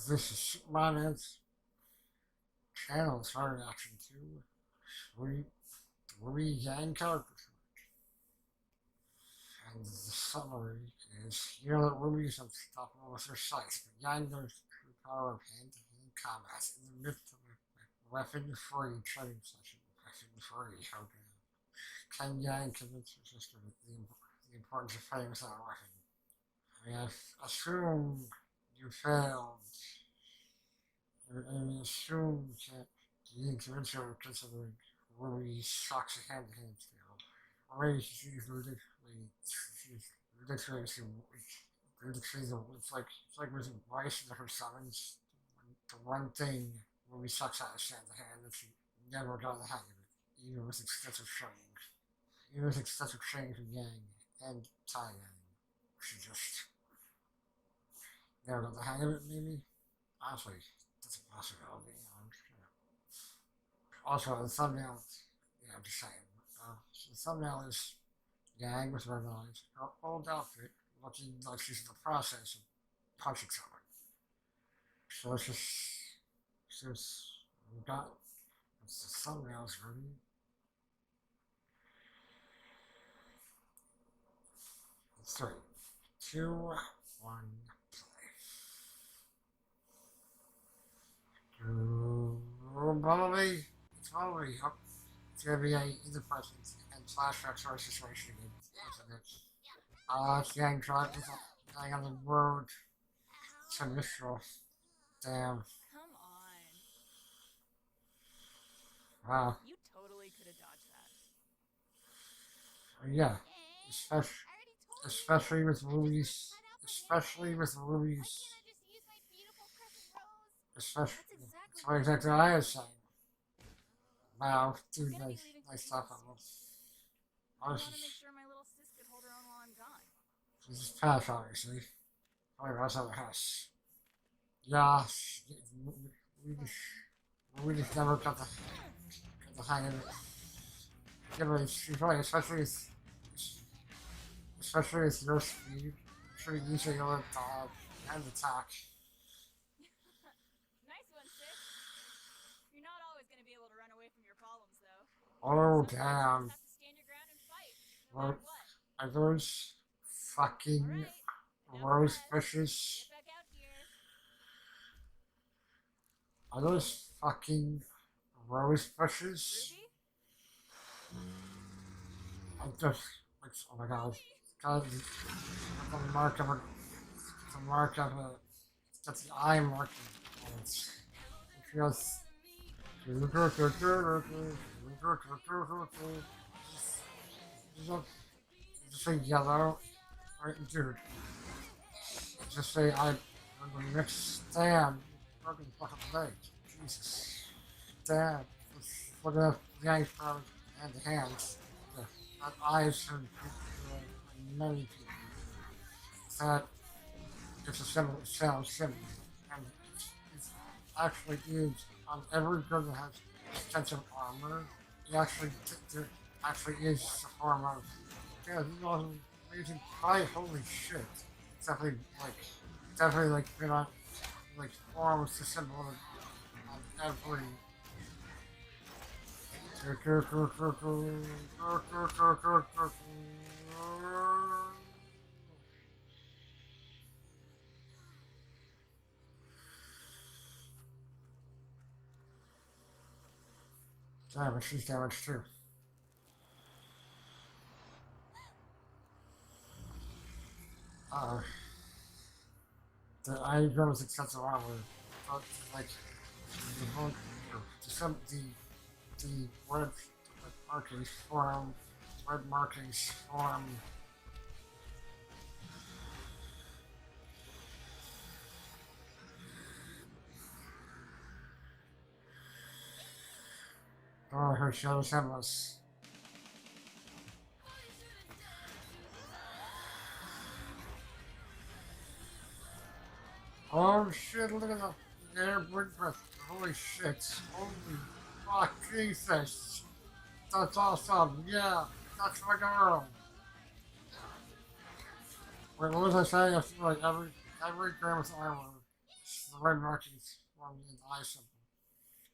This is Supermonaman's channel is hard action too. Sweet, RWBY gang characters. And the summary is you know that RWBY is unstoppable with her sight, but Yang knows the true power of hand-to-hand combat in the midst of a weapon-free training session. Weapon-free, how can Yang convince her sister of the importance of fighting without a weapon? I assume you failed. And assume that you need to enter considering RWBY sucks a hand-to-hand skill. Already she's ridiculously, it's like losing Bryce into her summons. The one thing RWBY sucks at is hand-to-hand that she never got the hang of it, even with excessive training. Even with excessive training from Yang and Tai Yang. She just never got the hang of it, maybe? Honestly, that's a possibility. Also, the thumbnail, yeah, I'm just saying. The thumbnail is Yang with red eyes, her old outfit, looking like she's in the process of punching someone. So it's just, since we got, once the thumbnail is ready, 3, 2, 1, play. Bumblebee, it's Bumblebee. Oh, it's gonna be in the present and flashback sort of situation again, isn't it? It's Yang driving on the road to Mistral. Damn. Come on. Wow. You totally could have dodged that. Yeah. Especially with RWBY's. Especially with RWBY's. Especially. That's what exactly I was saying. Wow, dude, nice stuff. I want to make sure my little sis could hold her own while I'm gone. This is Pass, obviously. Probably the rest of the house. Yeah, we just never got the hang of it. Yeah, but she's right, especially with your speed. Pretty easy to dodge and attack. Nice one, sis. You're not always going to be able to run away from your problems, though. Oh, Sometimes damn. you just have to stand your ground and fight, no matter what. Are those fucking rose bushes? Get back out here. Are those fucking rose bushes? RWBY? I just, oh my god. God, the mark of a, that's the eye marking. It feels, just say yellow, right, dude. Just say I'm the next stand, broken fucking leg. Jesus. Damn. Look at that Yang from hand to hands. That eyes and many people. That it's a symbol, it sounds simple. And it actually is on every girl that has extensive armor. It actually, there actually is a form of, yeah, this is awesome, amazing fight. Holy shit. It's definitely like been on, like, forms the symbol on every. Damn, she's damaged too. Uh, I agree with extensive armor, but like the whole, the red markings form. Oh, her shadow's endless. Oh shit, look at the airborne breath. Holy shit. Holy fuck, Jesus. That's awesome. Yeah, that's my girl. Wait, what was I saying? I feel like every Grimm's armor The red markings formed in the eye symbol.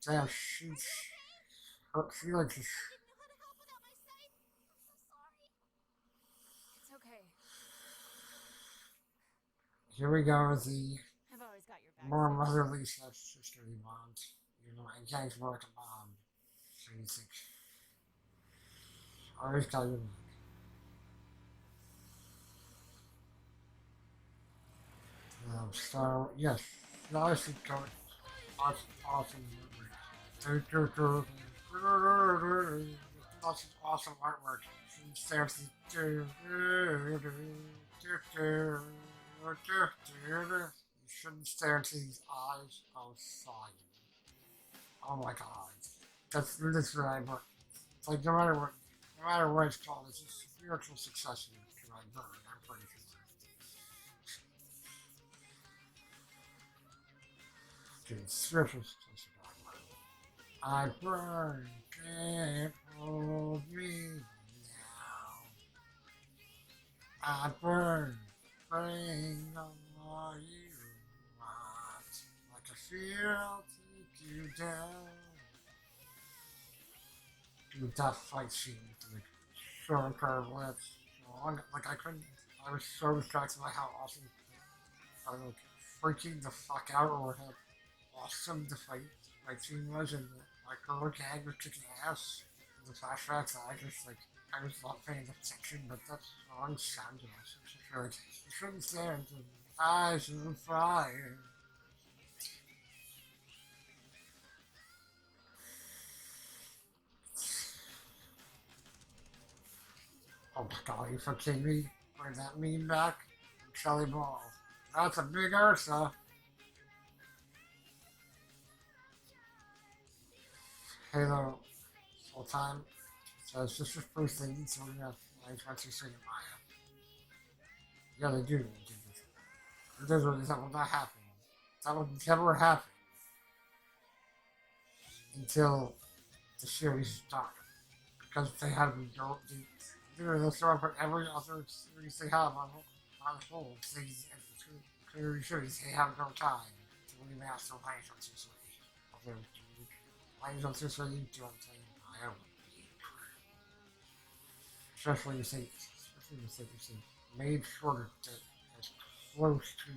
Damn, she's her feelings is. I didn't know how to help without my sight. I'm so sorry. It's okay. Here we go with the I've always got your back. more Sis. motherly sisterly bond. You know, and gangs more like a mom. So you think, always got your back. So, yes, nice and good. Awesome artwork. Awesome artwork. You shouldn't stare into these eyes outside. Oh my god. That's literally what. It's like no matter what it's called, it's a spiritual successor to my bird, I'm pretty sure. Dude, spiritual successor to my bird. I burn, can't hold me now. I burn, bring on all you want. Like a fear, I'll take you down. Dude, that fight scene with the short curved lips. Like I was so distracted by how awesome, like freaking the fuck out or how awesome the fight scene was, and like her gang was kicking ass. The flashbacks, I was not paying attention, but that song sounded awesome. So like, you shouldn't stand into the eyes of the fire. Oh my god, you fucking me? Bring that meme back? Shelly Ball. That's a big Ursa. Halo full time. So it's just first thing so we have like once you see Maya. Yeah, they do. That will not happen. That will never happen until the series started. Because they have they'll throw up every other series they have on hold. Things clearly series they have no time to remaster Lines on Sicily. Lines on Sicily, you do what I'm saying. I don't. Especially you say made shorter that as close to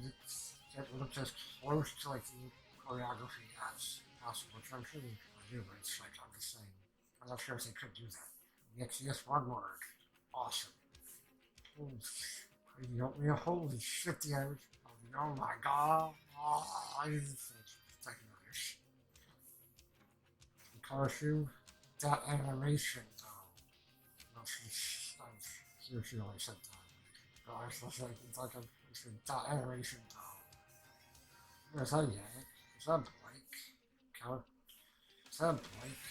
that looks as close to like the choreography as possible, which I'm sure they could do, but it's like I'm just saying. I'm not sure if they could do that. Yes, one word. Awesome. Holy shit, the Irish. Oh my god. Oh, I didn't think Irish. Color shoe. That animation, though. She only said that. I was like, it's like that animation, though. Is that Yank? Is that Blake? Color? Is that Blake?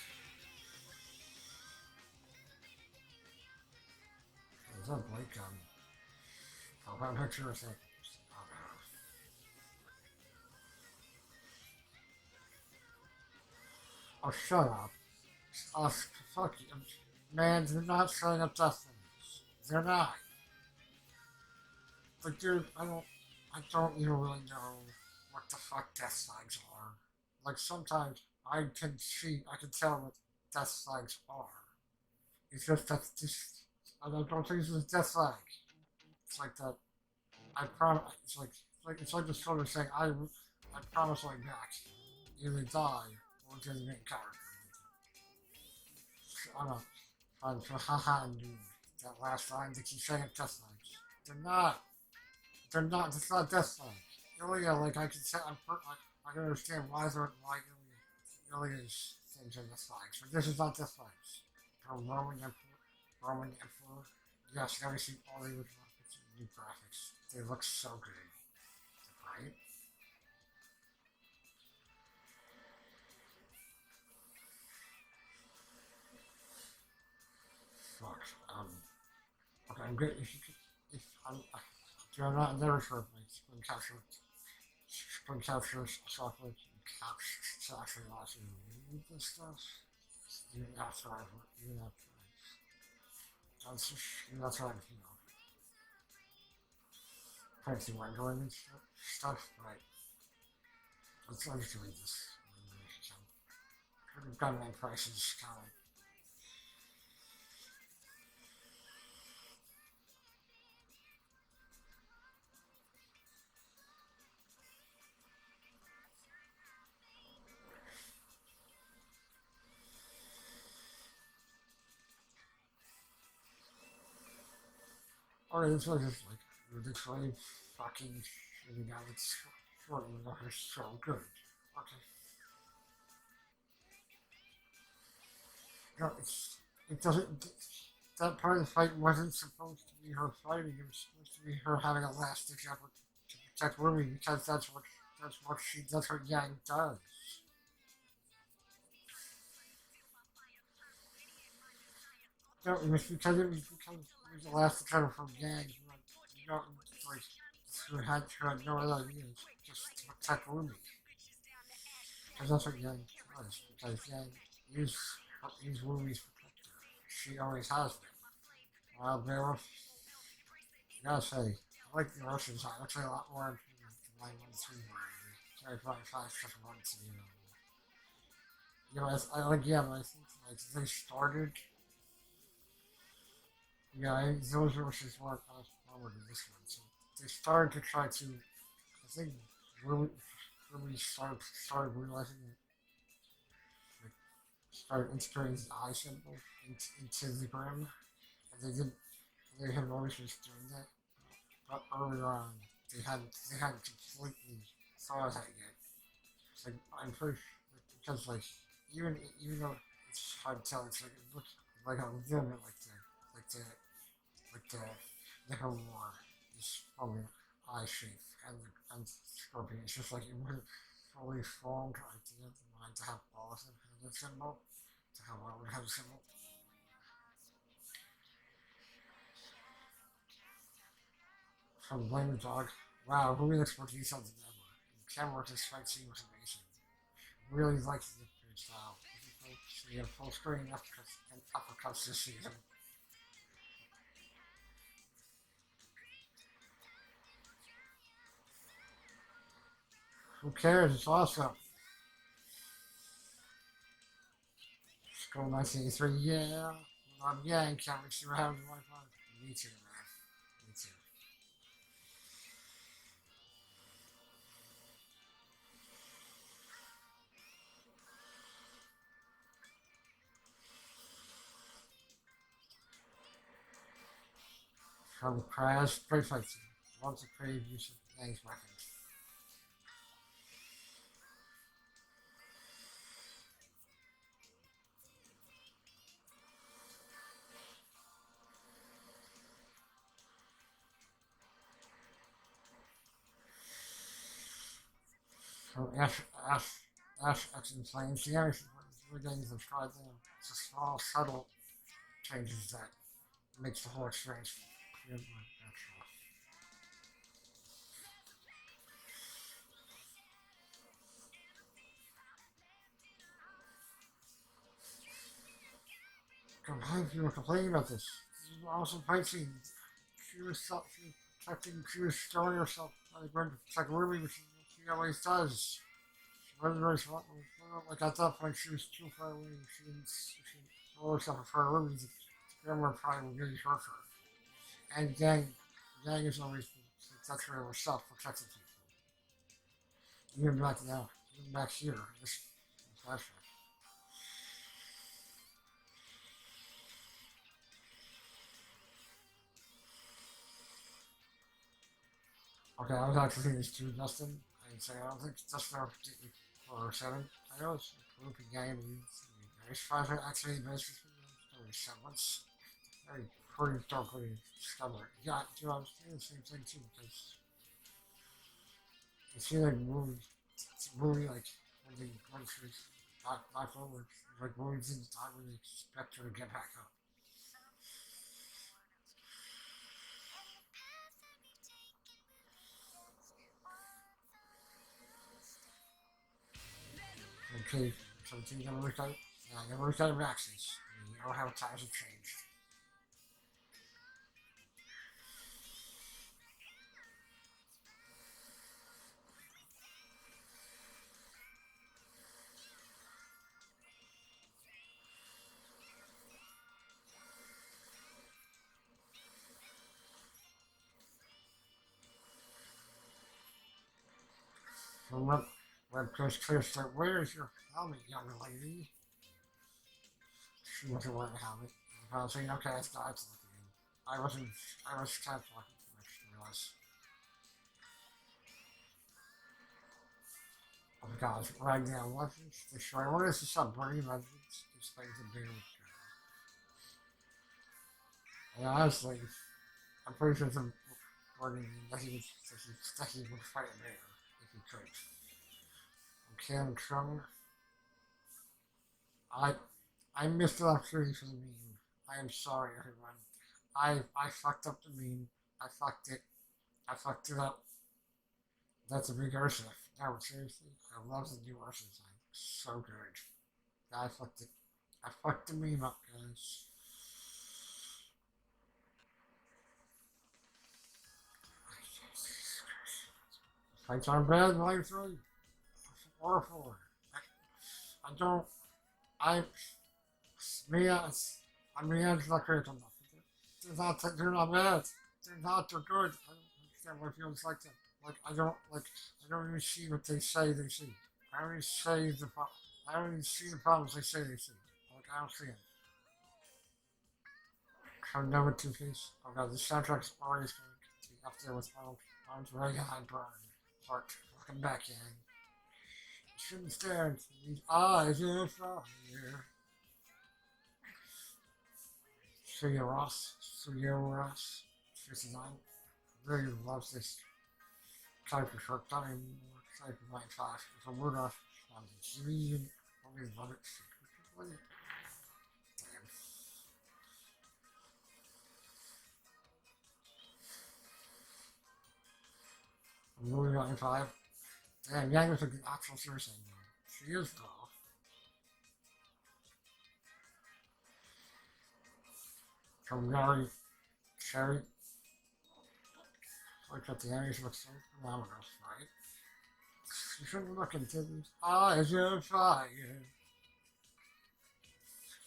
Is that Blake? Profile picture or something? Oh, shut up. Oh, fuck you. Man, they're not showing up death things. They're not. But dude, I don't even really know what the fuck death flags are. Like sometimes I can tell what death flags are. It's just that this, I don't think this is a death flag. It's like that. I promise. It's like the sort of saying I promise I'll be back. Either die or get the main character. I'm not. I'm for haha and dude. That last line they keep saying death flags. They're not. They're not. It's not death flags. Ilya, like I can say, I can understand why Ilya's things are death flags, but this is not death flags. Roman Emperor. Yes, now we see all the original new graphics. They look so good, right? Fuck. Okay, I'm good. If I'm not never sure if my screen capture software can actually allows you to read this stuff. Even after that's right, you know, fancy rendering and stuff, right? Let's read this. We've got my prices counted. Or this was just like ridiculously fucking shitty guy that's short and not so good. Okay. No, it doesn't. That part of the fight wasn't supposed to be her fighting. It was supposed to be her having a last ditch effort to protect Ruby because that's what her Yang does. No, it was because it was the last ditch effort from Yang. You know, like who had no other idea just to protect Ruby. Because that's what Yang does. Because Yang is Ruby's protector. She always has been. Well, Beowulf, I gotta say, I like the Russians. I actually a lot more than my 1-3 variety. Sorry, 5 stuff 1 to you know, I like, yeah, but I think like they started, yeah, those verses weren't as forward in this one. So they started to try to, I think, really started realizing that, like, started integrating the eye symbol into the Grimm. And they had always been doing that. But earlier on, they hadn't completely thought of that yet. It's like, I'm pretty sure, because like, even though it's hard to tell, it's like, it looks like a little bit like the War is probably an eye shape, and Scorpion, it's just like, it wasn't fully formed idea of the mind to have all of them have a symbol, to have one would have a symbol. From Blame the Dog. Wow, who really looks more detailed than ever. And Kenworth's fight scene was amazing. Really liked the food style. We have full screen uppercuts this season. Who cares? It's awesome. Scroll 1983, yeah. Yang, can't wait to see what happens in Wi-Fi. Me too, man. Me too. From Crash, great fight scene. Loves the creative use of Yang's weapons. So Ash X in Flames, the Irish we're getting subscribed there. It's a small, subtle changes that makes the whole experience feel more natural. If you were complaining about this. This is an awesome fight scene. She was protecting, she was throwing herself on the ground to protect Ruby, which she always does. She wasn't very smart. Like at that point, she was too far away. She didn't throw herself for Ruby. The camera probably would really hurt her. And Gang is always that's her herself protecting people. Even back now, even back here, this flashback. Okay, I was actually thinking it's two Dustin. I'd say I don't think Dustin are particularly 4 or 7. I know it's a grouping game and there's 5 actually basis for semblance. Very pretty darkly discovered. Yeah, dude, I was thinking the same thing too because it seems like movie like when she's not forward, like movies didn't die when they expect her to get back up. Okay, so the never looked at it. Yeah, I never looked at it Maxes. You know how times have changed. So Web Coast Clear said, "Where's your helmet, young lady?" She wasn't wearing a helmet. I was saying, "Okay, it's not looking." I wasn't. I was kind of fucking too much to realize. Oh my god, right now, Legends Destroy. What is this on Burning Legends? These things to do. And honestly, I'm pretty sure some Burning that he would fight a bear if he could. Okay, I'm trying. I I missed the opportunity for the meme. I am sorry, everyone. I fucked up the meme. I fucked it. I fucked it up. That's a big Ursa. No, seriously, I love the new Ursa design. So good. I fucked it. I fucked the meme up, guys. Fights are bad, life 3. Or 4. I don't. I. I'm not great enough. They're not bad. They're good. I don't understand what feels like that. I don't even see what they say they see. I don't even I don't even see the problems they say they see. I don't see it. I'm done with Two-Face. Oh god, the soundtrack's always going to be up there with Arnold's very high burn. Heart. Welcome back, Yang. You shouldn't stare into these eyes of fire. Ross. This is on. Really loves this type of short time. Type of my class. It's a word off. Dream. Always love it. Damn. I'm moving on 5. Damn, Yang was a good actual serious ending. She is though. From Gary, Sherry. Look at the enemies look so phenomenal, right? You shouldn't look into these eyes of fire.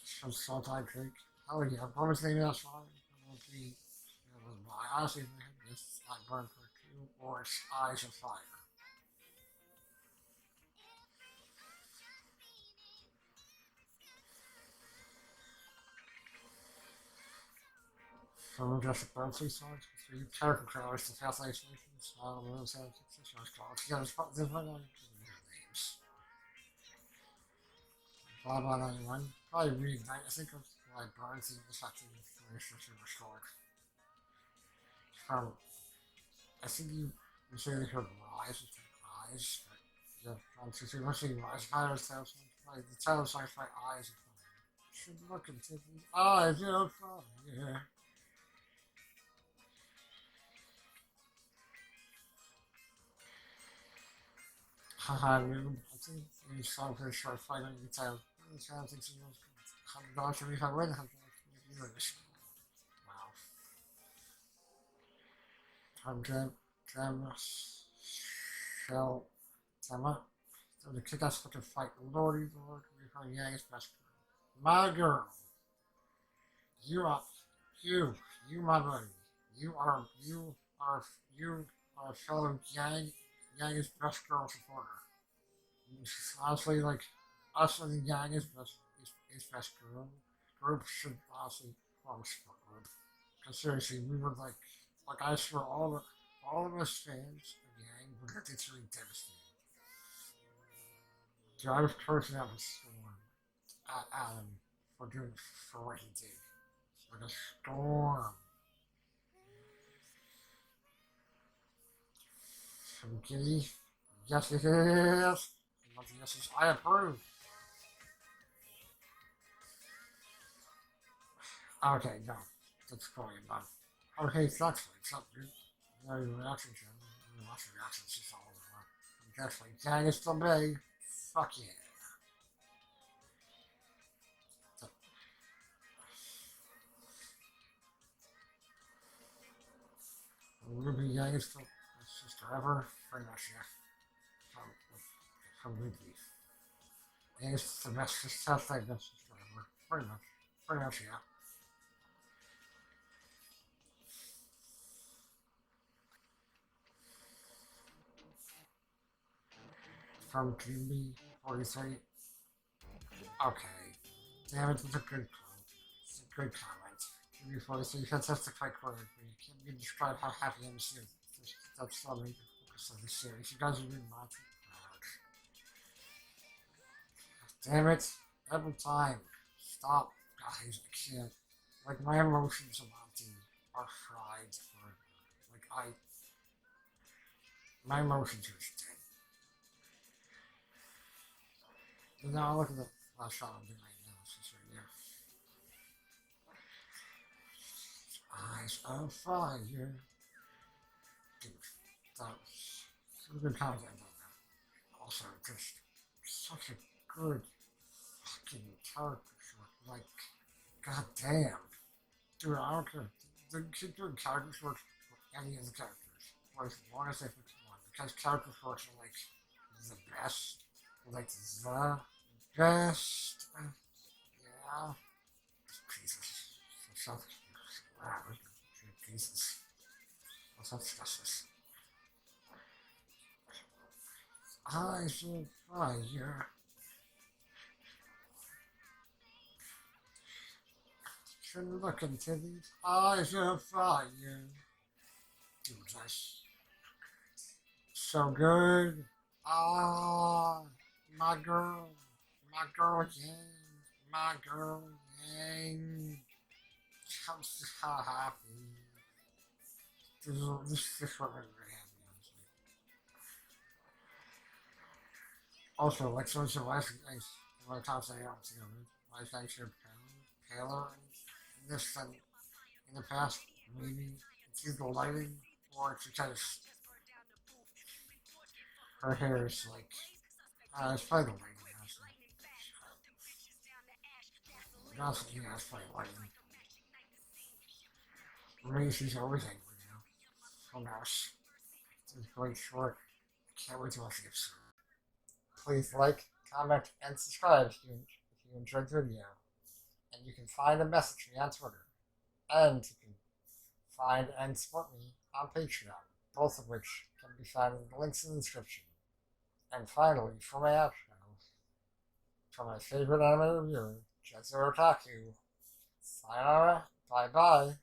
Some Salt Eye Creek. Oh yeah, what was the name of that song? It would be, my honestly, this I burned for 2 or Eyes of Fire. From just the Birdsey songs, 3 character colors, the Fast Isolations, those have successors called. Yeah, there's one on names. Blah blah 91. Probably reignite. I think of like Birdsey was actually the restored. From I think you say they heard Rise with their eyes, but yeah, from 2 let's see Rise Fires Tales like the title song by Eyes of Fire. Should look into the eyes of fire. Yeah. Haha, dude. I think you saw for a short fight on your tail. The child thinks he knows $100 for me if I win $100. Wow. I'm Jam, Shell, Tamma. So the kick ass fucking fight. Lordy Lord, we're going Yang's best girl. My girl. You are, you my buddy. You are, you are a fellow Yang's best girl supporter. Honestly, like, us and the gang is best girl. Group should honestly form a support group. Because seriously, we were like I swear, all of us fans of the gang were literally devastated. So I was cursing out the storm at Adam for what he did. Like a storm. From Giddy. Yes, yes, yes. Yes, I approve. Okay, no. That's probably enough. Okay, that's like dude. No reaction show. No reaction, it's just all over. Definitely. Tag is still big. Fuck yeah. Ruby Yang is still sister ever. Pretty much, yeah. From Ruby. Yang is the best sister ever. Pretty much. Pretty much, yeah. from Bumblebee 43. Okay. Damn it, it's a good quote. It's a good comment. Bumblebee 43, fantastic fight choreography. Can't even describe how happy I'm seeing. That's the main focus of the series. You guys are doing lots of proud. Damn it. Every time. Stop, guys. I can't. Like, my emotions about Monty are fried for. Like, my emotions are just dead. And now look at the last shot I'm doing right now. It's just right here. Eyes of fire. Dude, that was some good content on that. Also, just such a good fucking character short. Like, goddamn. Dude, I don't care. They keep doing character shorts for any of the characters. For as long as they fix one. Because character shorts are like the best. Like the best. Yeah. Jesus. So wow. Jesus. Let's discuss this. Eyes of fire. Should look into these eyes of fire. Dude, that's so good. Ah, my girl gang, my girl gang. I'm so happy. This is what made me very happy, honestly. Also, like so much of last night, my top say out together. My thanks are paler in this than in the past. Maybe it's either the lighting or it's because her hair is like, it's probably the lighting, honestly. Honestly, yeah, it's probably lighting. Maybe she's always angry now. Who knows? It's really short. I can't wait to watch the episode. Please like, comment, and subscribe if you enjoyed the video. And you can find and message me on Twitter. And you can find and support me on Patreon, both of which can be found in the links in the description. And finally, for my outro, from my favorite anime reviewer, Cheshire Otaku, sayonara, bye bye.